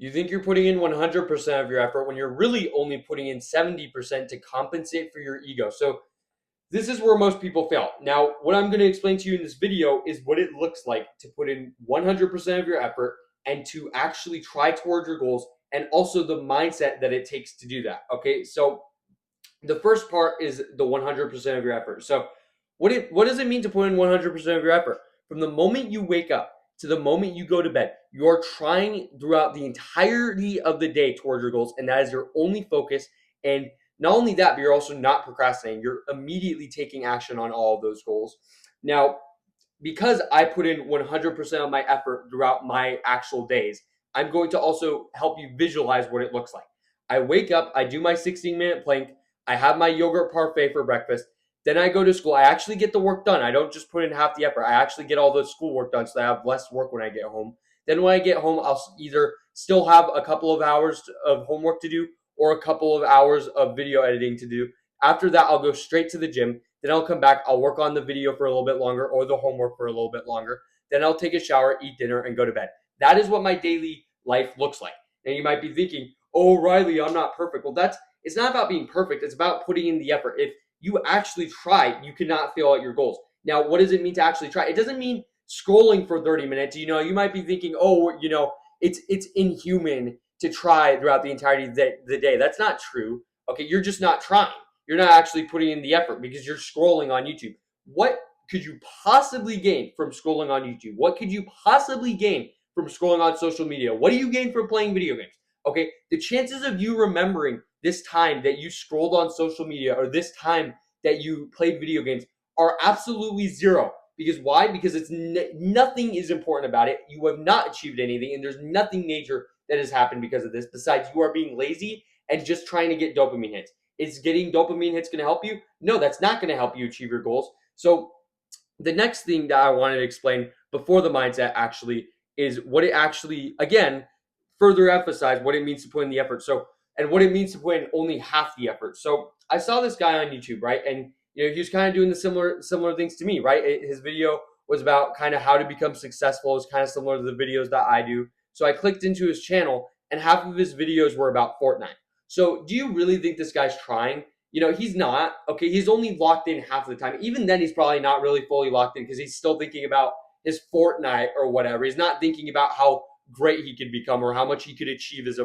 You think you're putting in 100% of your effort when you're really only putting in 70% to compensate for your ego. So this is where most people fail. Now, what I'm going to explain to you in this video is what it looks like to put in 100% of your effort and to actually try towards your goals, and also the mindset that it takes to do that. Okay, so the first part is the 100% of your effort. So what does it mean to put in 100% of your effort? From the moment you wake up to the moment you go to bed, you're trying throughout the entirety of the day towards your goals, and that is your only focus. And not only that, but you're also not procrastinating. You're immediately taking action on all of those goals. Now, because I put in 100% of my effort throughout my actual days, I'm going to also help you visualize what it looks like. I wake up, I do my 16-minute plank, I have my yogurt parfait for breakfast, then I go to school. I actually get the work done. I don't just put in half the effort. I actually get all the schoolwork done so I have less work when I get home. Then when I get home, I'll either still have a couple of hours of homework to do or a couple of hours of video editing to do. After that, I'll go straight to the gym. Then I'll come back. I'll work on the video for a little bit longer or the homework for a little bit longer. Then I'll take a shower, eat dinner, and go to bed. That is what my daily life looks like. And you might be thinking, oh, Riley, I'm not perfect. Well, it's not about being perfect. It's about putting in the effort. If you actually try, you cannot fail at your goals. Now, what does it mean to actually try? It doesn't mean scrolling for 30 minutes. You might be thinking, oh, it's inhuman to try throughout the entirety of the day. That's not true. Okay, you're just not trying. You're not actually putting in the effort because you're scrolling on YouTube. What could you possibly gain from scrolling on YouTube? What could you possibly gain from scrolling on social media? What do you gain from playing video games? Okay, the chances of you remembering this time that you scrolled on social media or this time that you played video games are absolutely zero. Because why? Because nothing is important about it. You have not achieved anything, and there's nothing major that has happened because of this besides you are being lazy and just trying to get dopamine hits. Is getting dopamine hits going to help you? No, that's not going to help you achieve your goals. So the next thing that I wanted to explain before the mindset actually is what it actually, again, further emphasize what it means to put in the effort. So, and what it means to put in only half the effort. So I saw this guy on YouTube, right? And he was kind of doing the similar things to me, right? His video was about kind of how to become successful. It's kind of similar to the videos that I do. So I clicked into his channel, and half of his videos were about Fortnite. So do you really think this guy's trying? He's not. Okay, he's only locked in half of the time. Even then, he's probably not really fully locked in because he's still thinking about his Fortnite or whatever. He's not thinking about how great he could become or how much he could achieve as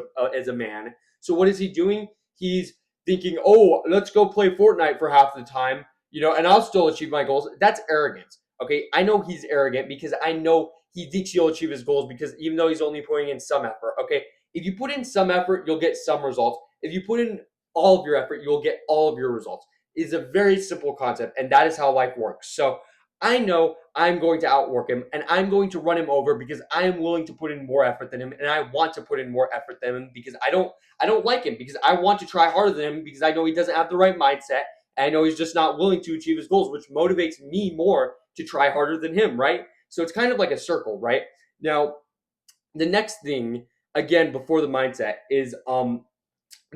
a man. So what is he doing? He's thinking, oh, let's go play Fortnite for half the time, and I'll still achieve my goals. That's arrogance. Okay, I know he's arrogant because I know he thinks he'll achieve his goals because even though he's only putting in some effort. Okay, if you put in some effort, you'll get some results. If you put in all of your effort, you'll get all of your results. It's a very simple concept, and that is how life works. So I know I'm going to outwork him, and I'm going to run him over because I am willing to put in more effort than him, and I want to put in more effort than him because I don't like him because I want to try harder than him because I know he doesn't have the right mindset. And I know he's just not willing to achieve his goals, which motivates me more to try harder than him, right? So it's kind of like a circle, right? Now, the next thing, again, before the mindset is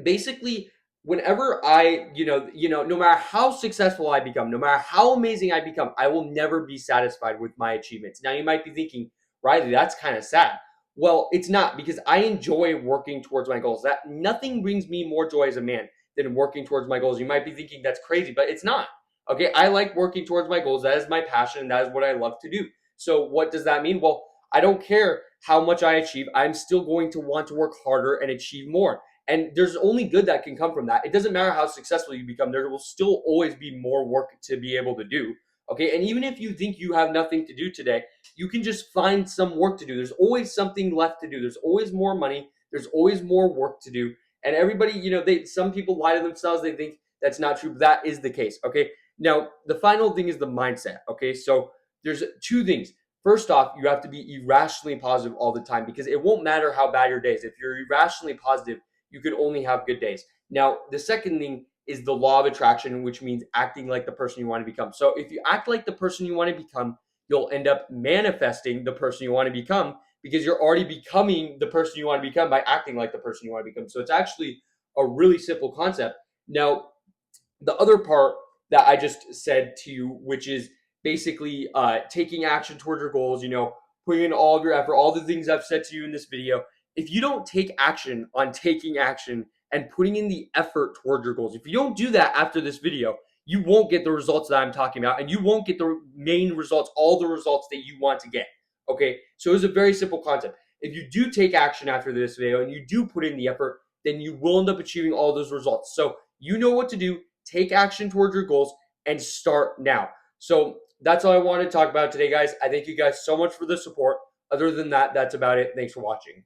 basically whenever no matter how successful I become, no matter how amazing I become, I will never be satisfied with my achievements. Now you might be thinking, Riley, that's kind of sad. Well, it's not, because I enjoy working towards my goals. That nothing brings me more joy as a man than working towards my goals. You might be thinking that's crazy, but it's not. Okay, I like working towards my goals. That is my passion, and that is what I love to do. So what does that mean? Well, I don't care how much I achieve. I'm still going to want to work harder and achieve more. And there's only good that can come from that. It doesn't matter how successful you become, there will still always be more work to be able to do. Okay. And even if you think you have nothing to do today, you can just find some work to do. There's always something left to do. There's always more money. There's always more work to do. And everybody, some people lie to themselves. They think that's not true, but that is the case. Okay. Now, the final thing is the mindset. Okay. So there's two things. First off, you have to be irrationally positive all the time because it won't matter how bad your day is. If you're irrationally positive, you could only have good days. Now, the second thing is the law of attraction, which means acting like the person you want to become. So if you act like the person you want to become, you'll end up manifesting the person you want to become because you're already becoming the person you want to become by acting like the person you want to become. So it's actually a really simple concept. Now, the other part that I just said to you, which is basically taking action towards your goals, putting in all of your effort, all the things I've said to you in this video, if you don't take action on taking action and putting in the effort toward your goals, if you don't do that after this video, you won't get the results that I'm talking about, and you won't get the main results, all the results that you want to get. Okay, so it's a very simple concept. If you do take action after this video and you do put in the effort, then you will end up achieving all those results. So you know what to do. Take action towards your goals and start now. So that's all I wanted to talk about today, guys. I thank you guys so much for the support. Other than that, that's about it. Thanks for watching.